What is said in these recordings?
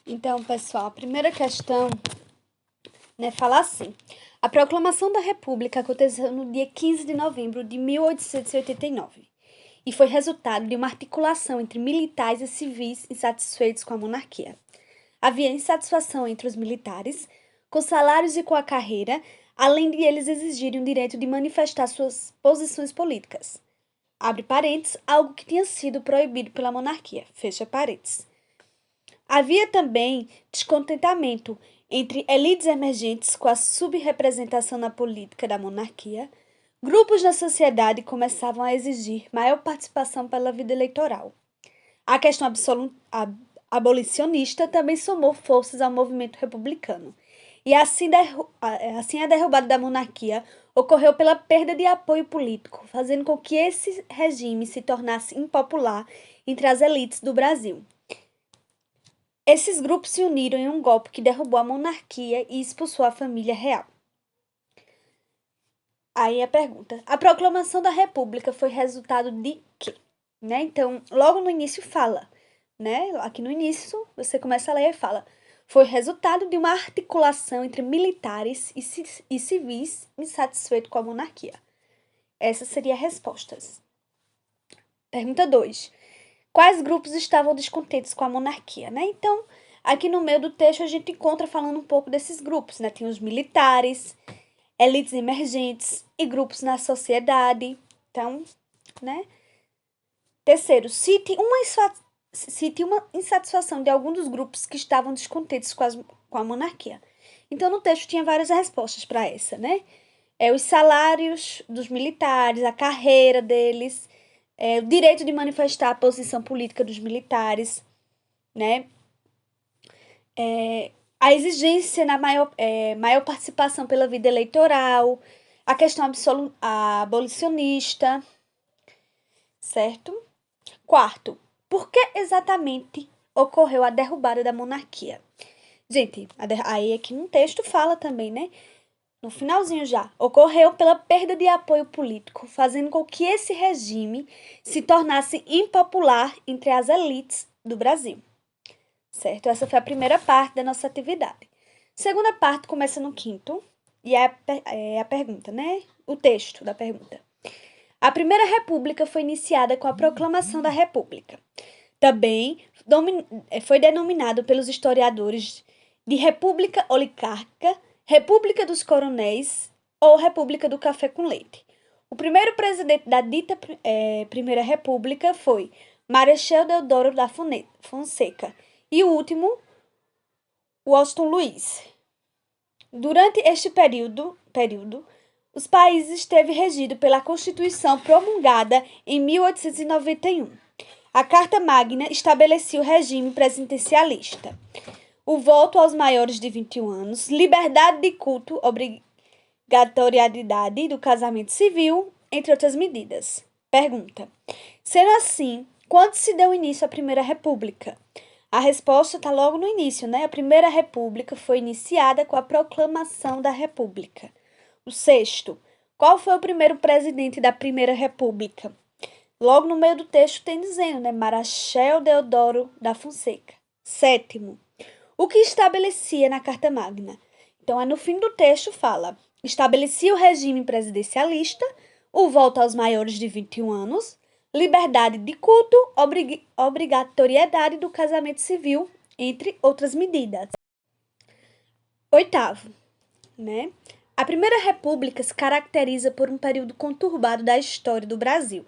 Então, pessoal, a primeira questão, fala assim. A proclamação da República aconteceu no dia 15 de novembro de 1889 e foi resultado de uma articulação entre militares e civis insatisfeitos com a monarquia. Havia insatisfação entre os militares, com salários e com a carreira, além de eles exigirem o direito de manifestar suas posições políticas. Abre parênteses, algo que tinha sido proibido pela monarquia. Fecha parênteses. Havia também descontentamento entre elites emergentes com a subrepresentação na política da monarquia. Grupos da sociedade começavam a exigir maior participação pela vida eleitoral. A questão abolicionista também somou forças ao movimento republicano. E assim a derrubada da monarquia ocorreu pela perda de apoio político, fazendo com que esse regime se tornasse impopular entre as elites do Brasil. Esses grupos se uniram em um golpe que derrubou a monarquia e expulsou a família real. Aí a pergunta: a proclamação da República foi resultado de quê? Então, logo no início fala, aqui no início você começa a ler e fala: foi resultado de uma articulação entre militares e civis insatisfeitos com a monarquia. Essa seria a resposta. Pergunta 2. Quais grupos estavam descontentes com a monarquia, Então, aqui no meio do texto a gente encontra falando um pouco desses grupos, Tem os militares, elites emergentes e grupos na sociedade. Então, Terceiro, cite uma insatisfação de algum dos grupos que estavam descontentes com a monarquia. Então, no texto tinha várias respostas para essa, Os salários dos militares, a carreira deles, o direito de manifestar a posição política dos militares, a exigência na maior participação pela vida eleitoral, a questão abolicionista, certo? Quarto, por que exatamente ocorreu a derrubada da monarquia? Gente, aí aqui no texto fala também, No finalzinho já, ocorreu pela perda de apoio político, fazendo com que esse regime se tornasse impopular entre as elites do Brasil. Certo? Essa foi a primeira parte da nossa atividade. Segunda parte começa no quinto, e é a pergunta, O texto da pergunta. A Primeira República foi iniciada com a proclamação da República. Também foi denominado pelos historiadores de República Oligárquica, República dos Coronéis ou República do Café com Leite. O primeiro presidente da dita Primeira República foi Marechal Deodoro da Fonseca e o último, Washington Luiz. Durante este período, os países esteve regido pela Constituição promulgada em 1891. A Carta Magna estabelecia o regime presidencialista. O voto aos maiores de 21 anos, liberdade de culto, obrigatoriedade do casamento civil, entre outras medidas. Pergunta: sendo assim, quando se deu início à Primeira República? A resposta está logo no início, A Primeira República foi iniciada com a proclamação da República. O sexto: qual foi o primeiro presidente da Primeira República? Logo no meio do texto tem dizendo, Marechal Deodoro da Fonseca. Sétimo: o que estabelecia na Carta Magna? Então, no fim do texto fala: estabelecia o regime presidencialista, o voto aos maiores de 21 anos, liberdade de culto, obrigatoriedade do casamento civil, entre outras medidas. Oitavo, A Primeira República se caracteriza por um período conturbado da história do Brasil.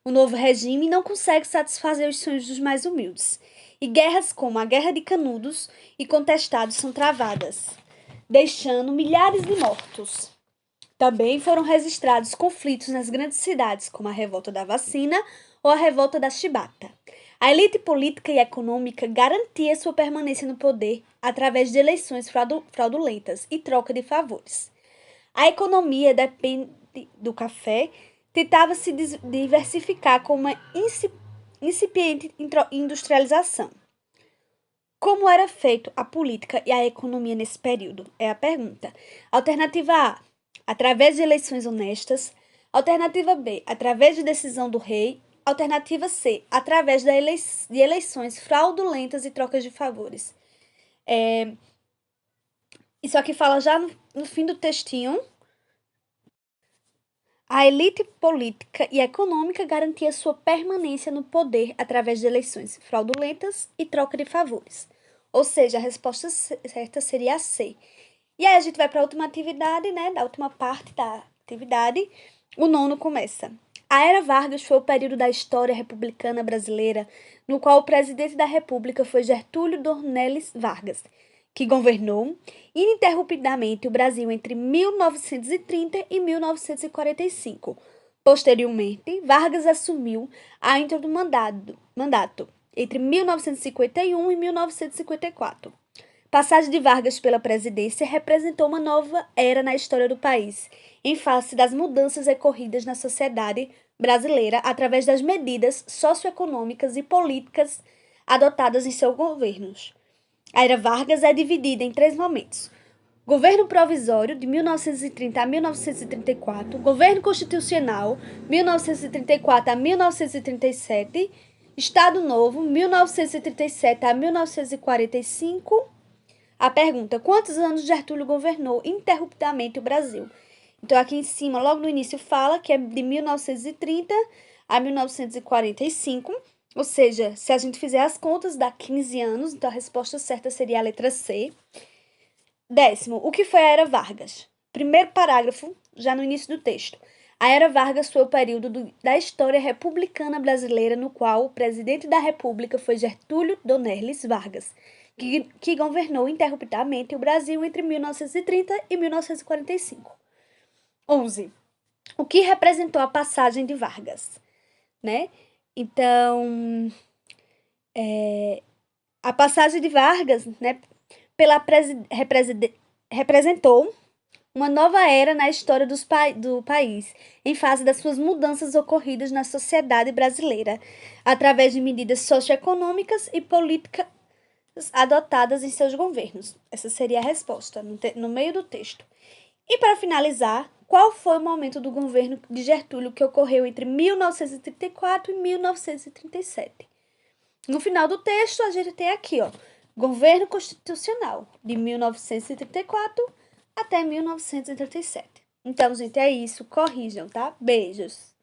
O novo regime não consegue satisfazer os sonhos dos mais humildes, e guerras como a Guerra de Canudos e Contestados são travadas, deixando milhares de mortos. Também foram registrados conflitos nas grandes cidades, como a Revolta da Vacina ou a Revolta da Chibata. A elite política e econômica garantia sua permanência no poder através de eleições fraudulentas e troca de favores. A economia depende do café, tentava se diversificar com uma incipiente industrialização. Como era feito a política e a economia nesse período? É a pergunta. Alternativa A: através de eleições honestas. Alternativa B: através de decisão do rei. Alternativa C: através de eleições fraudulentas e trocas de favores. Isso aqui fala já no fim do textinho. A elite política e econômica garantia sua permanência no poder através de eleições fraudulentas e troca de favores. Ou seja, a resposta certa seria a C. E aí a gente vai para a última atividade, né? Da última parte da atividade. O nono começa. A Era Vargas foi o período da história republicana brasileira no qual o presidente da República foi Getúlio Dornelles Vargas, que governou ininterruptamente o Brasil entre 1930 e 1945. Posteriormente, Vargas assumiu ainda do mandato entre 1951 e 1954. Passagem de Vargas pela presidência representou uma nova era na história do país, em face das mudanças ocorridas na sociedade brasileira através das medidas socioeconômicas e políticas adotadas em seus governos. A era Vargas é dividida em 3 momentos: governo provisório, de 1930 a 1934, governo constitucional, 1934 a 1937, Estado Novo, 1937 a 1945. A pergunta: quantos anos Getúlio governou ininterruptamente o Brasil? Então, aqui em cima, logo no início, fala que é de 1930 a 1945, ou seja, se a gente fizer as contas, dá 15 anos, então a resposta certa seria a letra C. 10º, o que foi a Era Vargas? Primeiro parágrafo, já no início do texto. A Era Vargas foi o período da história republicana brasileira no qual o presidente da República foi Getúlio Dornelles Vargas, que governou interruptamente o Brasil entre 1930 e 1945. 11. O que representou a passagem de Vargas, né? Então, a passagem de Vargas, né, representou uma nova era na história do país, em face das suas mudanças ocorridas na sociedade brasileira, através de medidas socioeconômicas e políticas adotadas em seus governos. Essa seria a resposta, no meio do texto. E para finalizar, qual foi o momento do governo de Getúlio que ocorreu entre 1934 e 1937? No final do texto, a gente tem aqui, ó, governo constitucional, de 1934 até 1937. Então, gente, é isso. Corrijam, tá? Beijos.